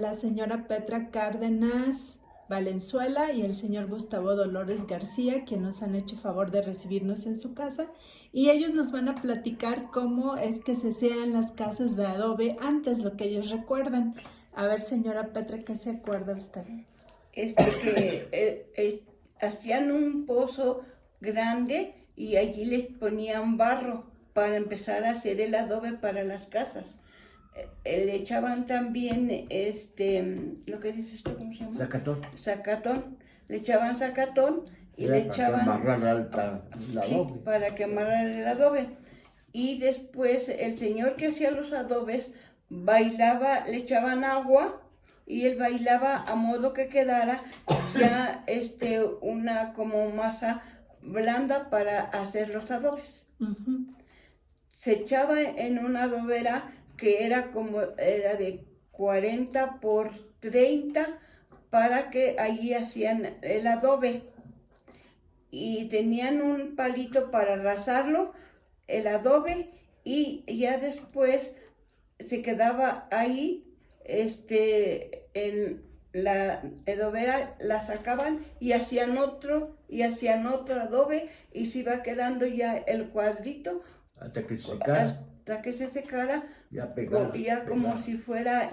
La señora Petra Cárdenas Valenzuela y el señor Gustavo Dolores García, quien nos han hecho favor de recibirnos en su casa, y ellos nos van a platicar cómo es que se hacían las casas de adobe antes, lo que ellos recuerdan. A ver, señora Petra, ¿qué se acuerda usted? Hacían un pozo grande y allí les ponían barro para empezar a hacer el adobe para las casas. Le echaban también lo que dices tú, ¿cómo se llama? Zacatón. Zacatón. Le echaban zacatón y Era le para echaban que amarrara el adobe. Sí, para que amarrara el adobe. Y después el señor que hacía los adobes bailaba, le echaban agua y él bailaba a modo que quedara ya una como masa blanda para hacer los adobes. Se echaba en una adobera que era de 40 por 30 para que allí hacían el adobe. Y tenían un palito para rasarlo, el adobe, y ya después se quedaba ahí, en la adobera la sacaban y hacían otro adobe y se iba quedando ya el cuadrito Hasta que se secara. hasta que se secara, Ya pegado. como si fuera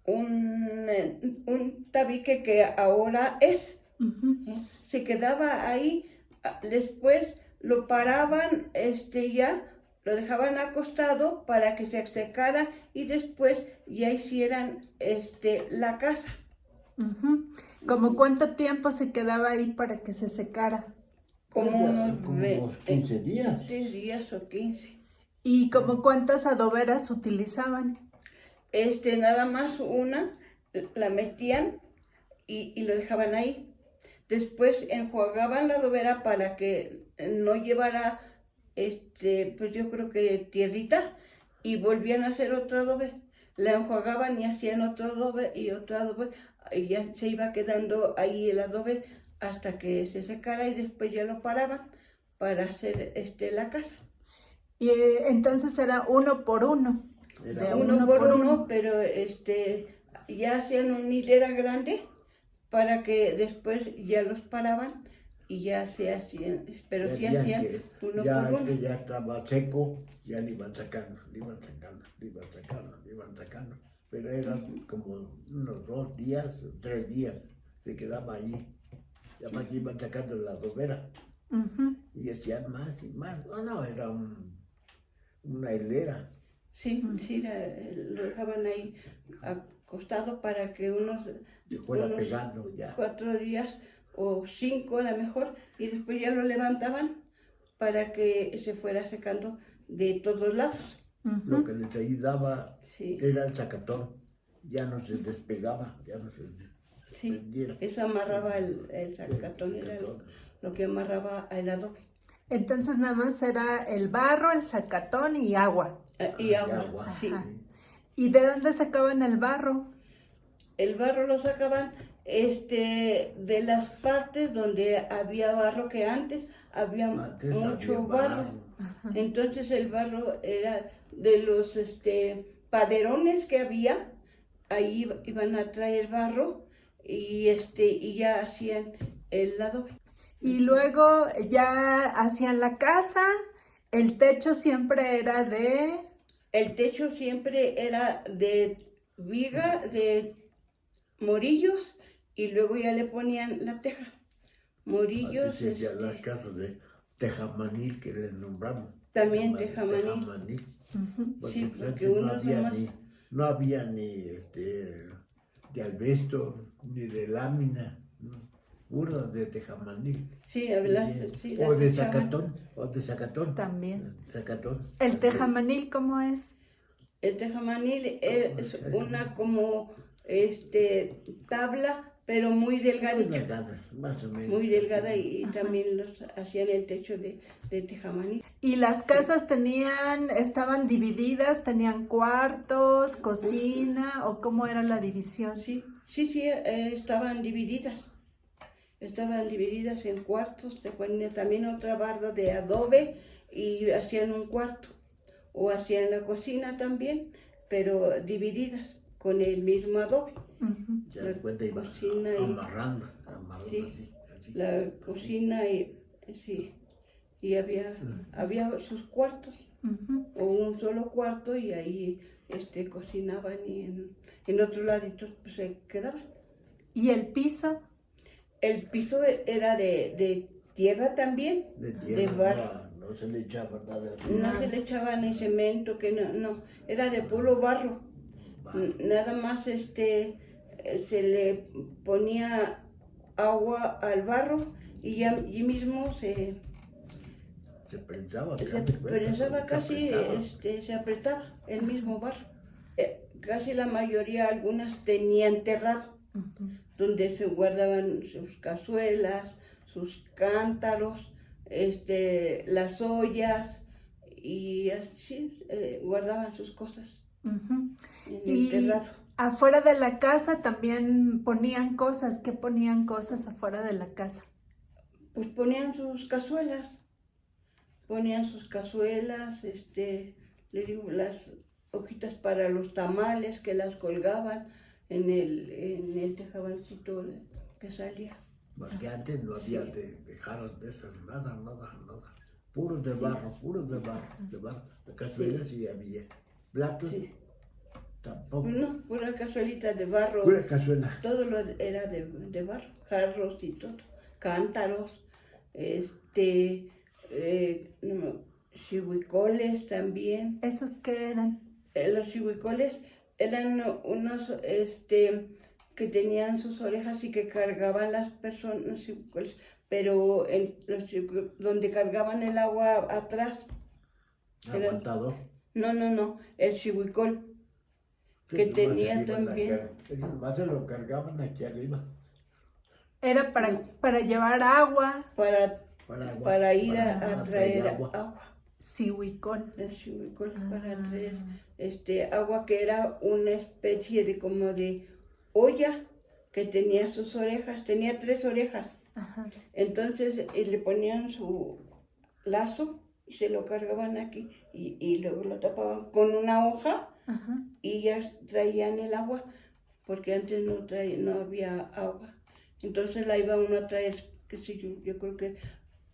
un tabique que ahora es. Se quedaba ahí, después lo paraban, ya lo dejaban acostado para que se secara y después ya hicieran la casa. ¿Cómo cuánto tiempo se quedaba ahí para que se secara? Como unos 15 días. 10 días o 15. ¿Y como cuántas adoberas utilizaban? Nada más una, la metían y lo dejaban ahí. Después enjuagaban la adobera para que no llevara, pues yo creo que tierrita, y volvían a hacer otro adobe. La enjuagaban y hacían otro adobe y otro adobe, y ya se iba quedando ahí el adobe hasta que se secara y después ya lo paraban para hacer la casa. Y entonces era uno por uno. Era de Uno por uno, pero ya hacían una hilera grande para que después ya los paraban y ya se hacían, pero sí hacían uno ya, por uno. ya estaba seco, ya le iban sacando, le iban sacando, le iban sacando, le iban sacando. Pero eran como unos 2 días, 3 días, se quedaba allí. Ya más que iban sacando la adobera. Y hacían más y más. No, era una hilera. Sí, sí, lo dejaban ahí acostado para que Se fuera pegando ya. 4 días o 5 a lo mejor, y después ya lo levantaban para que se fuera secando de todos lados. Lo que les ayudaba Sí. era el zacatón. Ya no se despegaba, ya no se desprendiera. Eso amarraba el zacatón, era lo que amarraba el adobe. Entonces nada más era el barro, el zacatón y agua. Y agua, sí. ¿Y de dónde sacaban el barro? El barro lo sacaban de las partes donde había barro, que antes había mucho barro. Entonces el barro era de los paderones que había, ahí iban a traer barro y ya hacían el adobe. Y luego ya hacían la casa, el techo siempre era de... El techo siempre era de viga, de morillos, y luego ya le ponían la teja. Morillos. Antes se hacían las casas de tejamanil, que le nombramos. También tejamanil. Porque, Sí, pues, porque antes no había ni de albesto, ni de lámina, ¿no? Puro de tejamanil. Sí, o de zacatón. También. Zacatón. ¿El tejamanil cómo es? El tejamanil es una como tabla, pero muy delgadita. Muy delgada, más o menos. Muy delgada, y también los hacían el techo de tejamanil. ¿Y las casas estaban divididas, tenían cuartos, cocina, o cómo era la división? Sí, estaban divididas. Estaban divididas en cuartos, te ponían también otra barda de adobe y hacían un cuarto. O hacían la cocina también, pero divididas con el mismo adobe. Ujú. Ya de cuenta iba cocina y- amarrando Sí, así. la cocina y sí, y había sus cuartos, Ujú. o un solo cuarto, y ahí cocinaban, y en otros laditos pues se quedaban. ¿Y el piso? El piso era de tierra también, De de tierra, barro. no se le echaba nada. No se le echaba ni cemento, que no, era de puro barro. Nada más se le ponía agua al barro y ya allí mismo Se prensaba, se haz de cuenta, prensaba solita casi, apretaba. se apretaba el mismo barro. Casi la mayoría, algunas tenían terrado, Ujú. donde se guardaban sus cazuelas, sus cántaros, las ollas, y así guardaban sus cosas Ujú. en el Y terrado. afuera de la casa también ponían cosas. ¿Qué ponían cosas afuera de la casa? Pues ponían sus cazuelas, le digo, las hojitas para los tamales, que las colgaban en el tejabancito que salía. Porque antes no había Sí. de jarras de esas, nada. Puros de barro, de barro. De cazuelas sí había. Platos Sí. tampoco. Pues no, pura cazuelita de barro, Pura cazuela. todo lo era de barro, jarros y todo, cántaros, chihuicoles también. ¿Esos qué eran? Los chihuicoles eran unos que tenían sus orejas y que cargaban las personas, los chihuicoles, pero donde cargaban el agua atrás. Aguantador. No, el chihuicol, Sí, que nomás tenía aquí iban a también. ese nomás se lo cargaban aquí arriba. Era No. para llevar agua, Para agua. para ir para a traer agua. agua. sihuicol. El chihuicol, Ah. para traer agua, que era una especie de como de olla que tenía sus orejas, tenía 3 orejas. Ajá. Entonces le ponían su lazo y se lo cargaban aquí, y luego lo tapaban con una hoja, Ajá. y ya traían el agua, porque antes no había agua. Entonces la iba uno a traer, qué sé yo creo que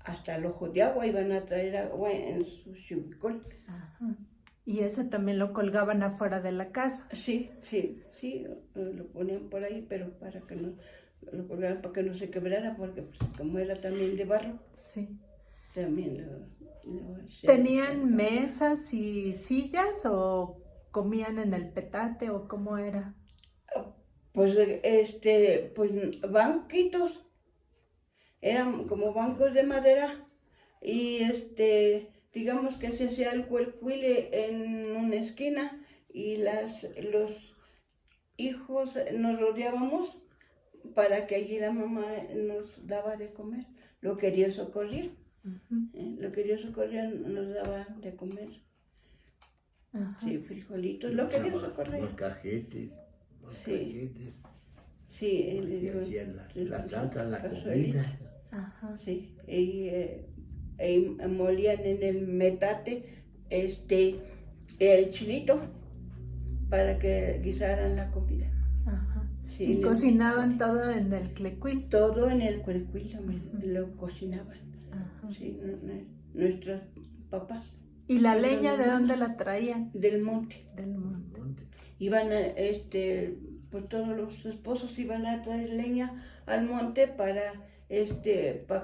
hasta el ojo de agua iban a traer agua en su chihuicol. Ajá. Y ese también lo colgaban afuera de la casa. Sí, lo ponían por ahí, pero para que no lo colgaran, para que no se quebrara, porque pues, como era también de barro, Sí. también se ¿Tenían cargaba. mesas y sillas o comían en el petate o cómo era? Pues, pues banquitos, eran como bancos de madera, y digamos que se hacía el cuercuile en una esquina, y los hijos nos rodeábamos para que allí la mamá nos daba de comer, lo que Dios socorría. Ujú. Lo que Dios socorría nos daba de comer. Ajá. Sí, frijolitos, Se lo que Dios usaban socorría. molcajetes. Sí, le Y digo, hacían la salsa, la cazuelita. comida. Ajá. Sí, y molían en el metate el chilito para que guisaran la comida. Ajá. Sí, Y en el cocinaban metate. todo en el clecuil. Todo en el cuercuil lo cocinaban. Ajá. Sí, nuestros papás. ¿Y la Nuestras leña de dónde mamás. la traían? Del monte. Del monte. Monte. Iban pues todos los esposos iban a traer leña al monte para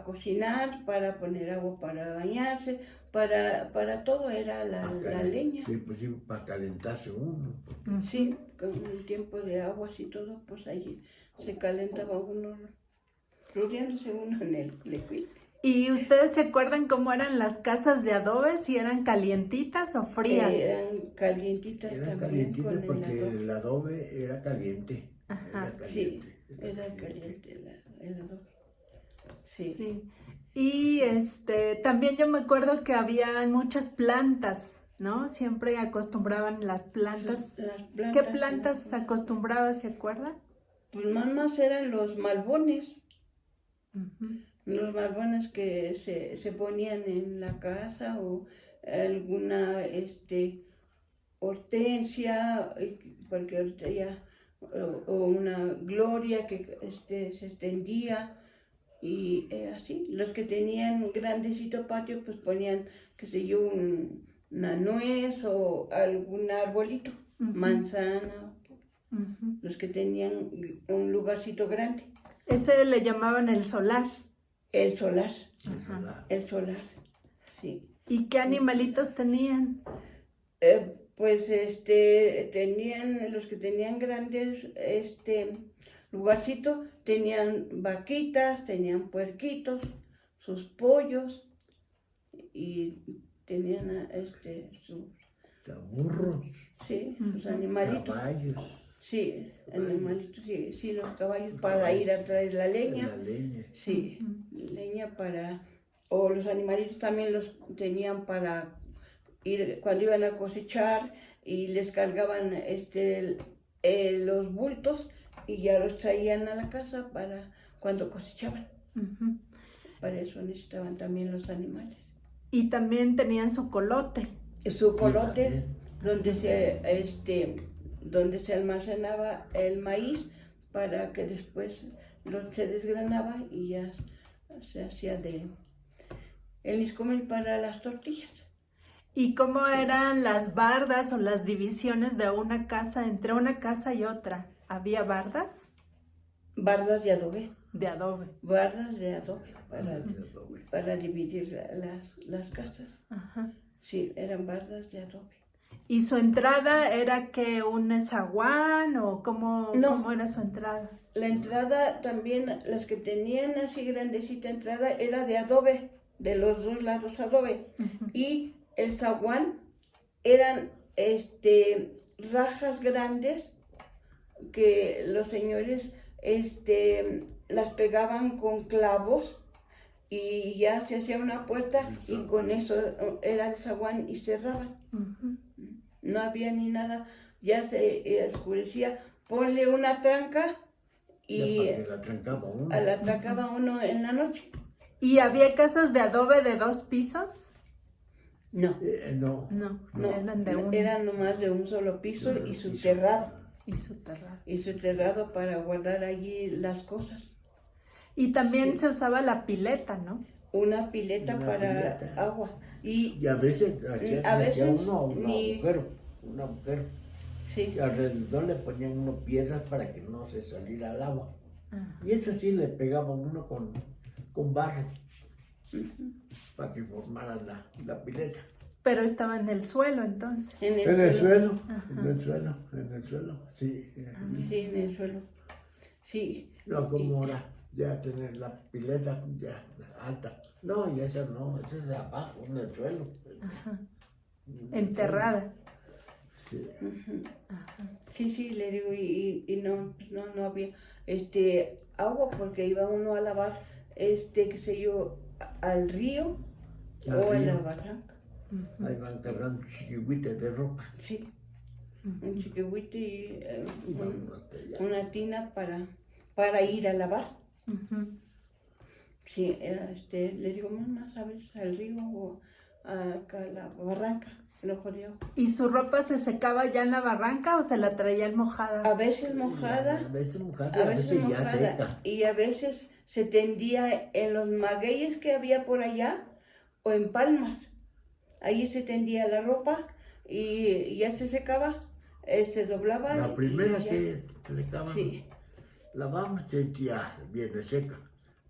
cocinar, para poner agua para bañarse, para todo era la leña. Sí, pues sí, para calentarse uno. Ujú. Sí, con el tiempo de aguas y todo, pues allí se calentaba uno, rodeándose uno en el lecuil. ¿Y ustedes se acuerdan cómo eran las casas de adobe? ¿Si eran calientitas o frías? Eran calientitas Eran también calientitas con el porque adobe. el adobe era caliente. Ajá. Era Sí, caliente. era caliente el adobe. Sí. Sí. Y también yo me acuerdo que había muchas plantas, ¿no? Siempre acostumbraban las plantas. Las ¿Qué plantas, plantas ¿no? acostumbraba, se acuerdan? Pues más eran los malbones. Ujú. Los malbones que se ponían en la casa, o alguna Hortensia, porque ahorita ya, o una Gloria que se extendía, y así. Los que tenían grandecito patio, pues ponían, qué sé yo, una nuez o algún arbolito, manzana, los que tenían un lugarcito grande. Ese le llamaban el solar. El solar, Ajá. el solar, sí. ¿Y qué animalitos tenían? Pues tenían, los que tenían grandes lugarcito, tenían vaquitas, tenían puerquitos, sus pollos, y tenían sus, Burros, sí, sus animalitos. caballos, Sí, animalitos, sí, los caballos para ir a traer la leña. la leña. Sí, leña para, o los animalitos también los tenían para ir cuando iban a cosechar, y les cargaban los bultos y ya los traían a la casa para cuando cosechaban. Para eso necesitaban también los animales. Y también tenían su colote. Su colote, también. donde se almacenaba el maíz, para que después se desgranaba y ya se hacía el niscomil para las tortillas. ¿Y cómo eran las bardas o las divisiones de una casa, entre una casa y otra? ¿Había bardas? Bardas de adobe. De adobe. Bardas de adobe para dividir las casas. Ajá. Sí, eran bardas de adobe. ¿Y su entrada era que un zaguán o cómo era su entrada? La entrada también, las que tenían así grandecita entrada, era de adobe, de los dos lados adobe. Y el zaguán eran rajas grandes que los señores las pegaban con clavos, y ya se hacía una puerta y con eso era el zaguán y cerraban. No había ni nada, ya se oscurecía. Ponle una tranca y la trancaba uno en la noche. ¿Y había casas de adobe de 2 pisos? No, No, eran de uno. eran nomás de un solo piso y su terrado. Y su terrado. Y su terrado para guardar allí las cosas. Y también se usaba la pileta, ¿no? Una pileta para agua. Y a veces hacía uno un agujero. Sí. Y alrededor le ponían unas piedras para que no se saliera el agua. Y eso sí le pegaba uno con barro para que formara la pileta. Pero estaba en el suelo entonces. En el suelo, sí. Sí, en el suelo. Sí. No, como ahora, ya tener la pileta ya alta. No, y esa no, esa es de abajo, en el suelo. Enterrada. Sí. Sí, le digo, y no había agua, porque iba uno a lavar, qué sé yo, al río o a la barranca. Ahí van cargando chiquihuites de ropa. Sí, un chiquihuite y una tina para ir a lavar. Sí, le digo, mamá, ¿sabes? Al río o acá a la barranca. ¿Y su ropa se secaba ya en la barranca o se la traían mojada? A veces mojada. A veces mojada, a veces ya seca. Y a veces se tendía en los magueyes que había por allá o en palmas. Ahí se tendía la ropa y ya se secaba, se doblaba. La primera que secaban, sí, lavamos ya viene seca.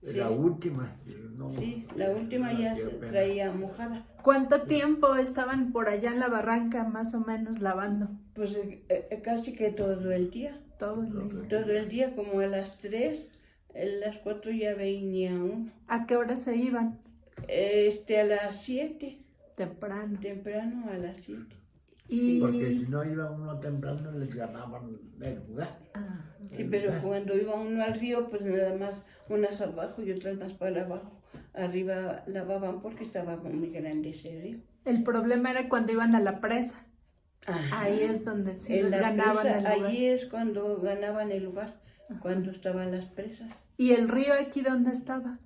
Sí. La última, no. Sí, la última ya se traía mojada. ¿Cuánto tiempo estaban por allá en la barranca más o menos lavando? Pues casi que todo el día. Todo el día. Todo el día, como a las 3, a las 4 ya venía uno. ¿A qué hora se iban? A las 7. Temprano. Temprano a las 7. Y... Porque si no iba uno temprano les ganaban el lugar. Sí, pero cuando iba uno al río, pues nada más unas abajo y otras más para abajo. Arriba lavaban porque estaba muy grande ese río. El problema era cuando iban a la presa. Ajá. Ahí es donde sí les la ganaban presa, el lugar. Allí es cuando ganaban el lugar, cuando estaban las presas. ¿Y el río aquí dónde estaba?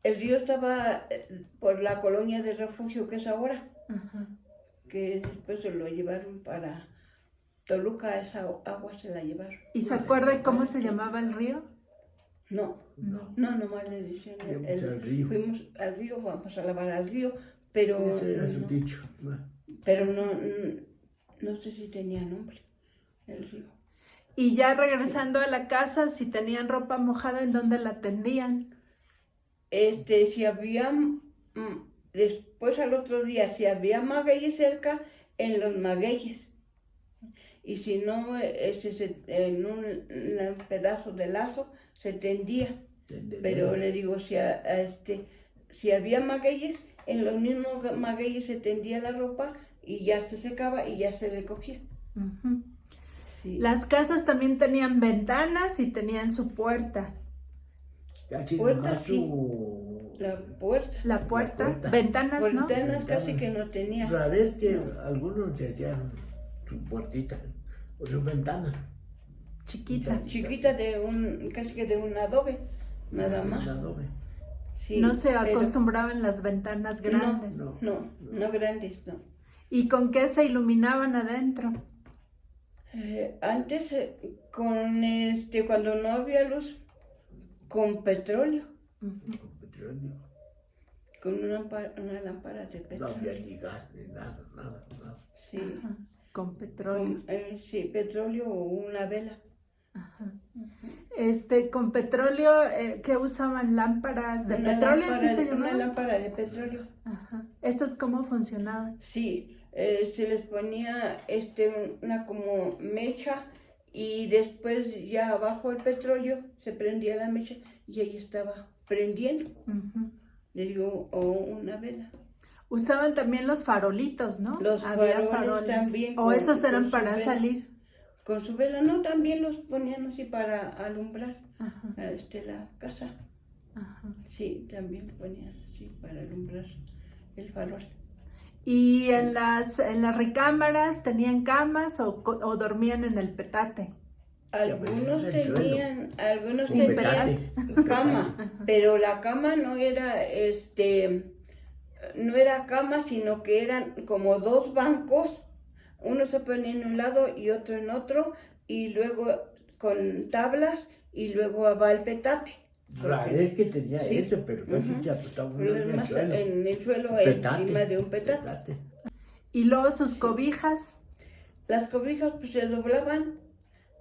El río estaba por la colonia de refugio que es ahora, que después se lo llevaron para Toluca esa agua se la llevaron. ¿Y se acuerda cómo se llamaba el río? No, No. nomás le decían Fuimos al río. fuimos al río, vamos a lavar al río, pero Ese era su dicho. ¿No? pero no sé si tenía nombre el río. Y ya regresando a la casa, si tenían ropa mojada, ¿en dónde la tendían? Si había, después al otro día, si había magueyes cerca, en los magueyes. Y si no, en un pedazo de lazo se tendía. Pero le digo, si había magueyes, en los mismos magueyes se tendía la ropa y ya se secaba y ya se recogía. Ujú. Sí. Las casas también tenían ventanas y tenían su puerta. Casi Puerta, nomás sí. su... La puerta. La puerta, puerta. ventanas, ¿no? Ventanas casi que no tenía. Rara vez que algunos se hacían su puertita o su ventana. Chiquita. Chiquita casi que de un adobe, nada Un más. adobe. Sí, No se pero acostumbraban las ventanas grandes. no grandes, no. ¿Y con qué se iluminaban adentro? Antes, cuando no había luz, con petróleo, Ujú. Con petróleo. con una lámpara de No petróleo. había ni gas ni nada, nada, nada. Sí, Ajá, con petróleo. sí, petróleo o una vela. Ajá. Con petróleo, ¿qué usaban? ¿Lámparas de Una petróleo? lámpara ¿Así se de- Una llamaban? lámpara de petróleo. Ajá. ¿Esas cómo funcionaban? Sí, se les ponía una como mecha y después ya abajo el petróleo se prendía la mecha y ahí estaba prendiendo, Ujú. le digo, o una vela. Usaban también los farolitos, ¿no? Los Había faroles faroles. también O con- esos eran con su para vela. salir. Con su vela, no, también los ponían así para alumbrar Ajá, la casa. ajá. Sí, también ponían así para alumbrar el farol. ¿Y en las recámaras tenían camas o dormían en el petate? Algunos en el suelo. tenían, algunos Sí, tenían cama, pero la cama no era cama, sino que eran como dos bancos, uno se ponía en un lado y otro en otro, y luego con tablas, y luego va el petate. Rara vez que tenía Sí. eso, pero casi Ujú. se apostaba uno Pero en el más suelo. en el suelo, Petate, encima de un petate. Y luego sus cobijas. Las cobijas pues se doblaban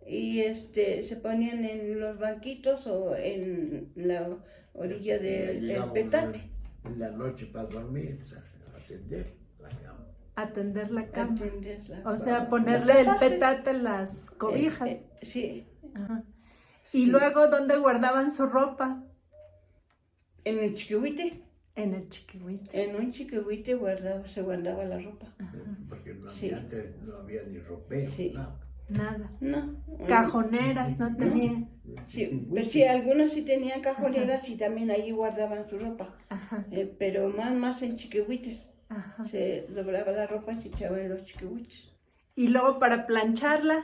y se ponían en los banquitos o en la orilla Ya del llegaba uno petate. en la noche para dormir, pues, a atender la cama. Atender la cama. Atenderla. O sea, Las ponerle el tapas, petate en las cobijas. Sí, Ajá. Y sí. luego, ¿dónde guardaban su ropa? En el chiquihuite, En el chiquihuite. en un chiquihuite se guardaba la ropa. Porque no Sí. había, antes no había ni ropero, Sí. nada. Nada. No. Cajoneras no tenía. Sí, pero sí, algunos sí tenían cajoneras y también ahí guardaban su ropa. Ajá, Pero más en chiquihuites. ajá. Se doblaba la ropa y se echaba en los chiquihuites. Y luego para plancharla.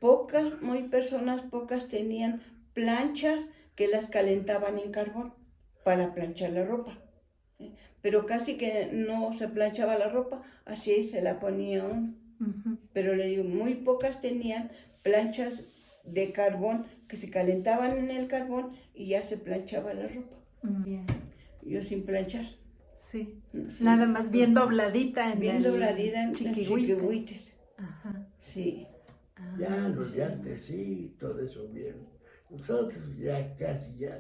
Pocas tenían planchas que las calentaban en carbón para planchar la ropa. Pero casi que no se planchaba la ropa, así se la ponía uno. Ujú. Pero le digo, muy pocas tenían planchas de carbón que se calentaban en el carbón y ya se planchaba la ropa. Bien, Yo sin planchar. sí. Sí. Nada más bien dobladita en Bien el dobladita en chiquihuite. chiquihuites. Ajá. Sí. Ah, Ya los de antes, sí, todo eso bien. Nosotros ya casi ya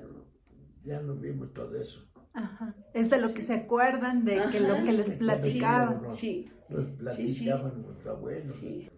no vimos todo eso. Ajá. Es de lo que se acuerdan de que lo Ajá. que les Sí, platicaban. pero Sí. Nos platicaban nuestros abuelos. Sí.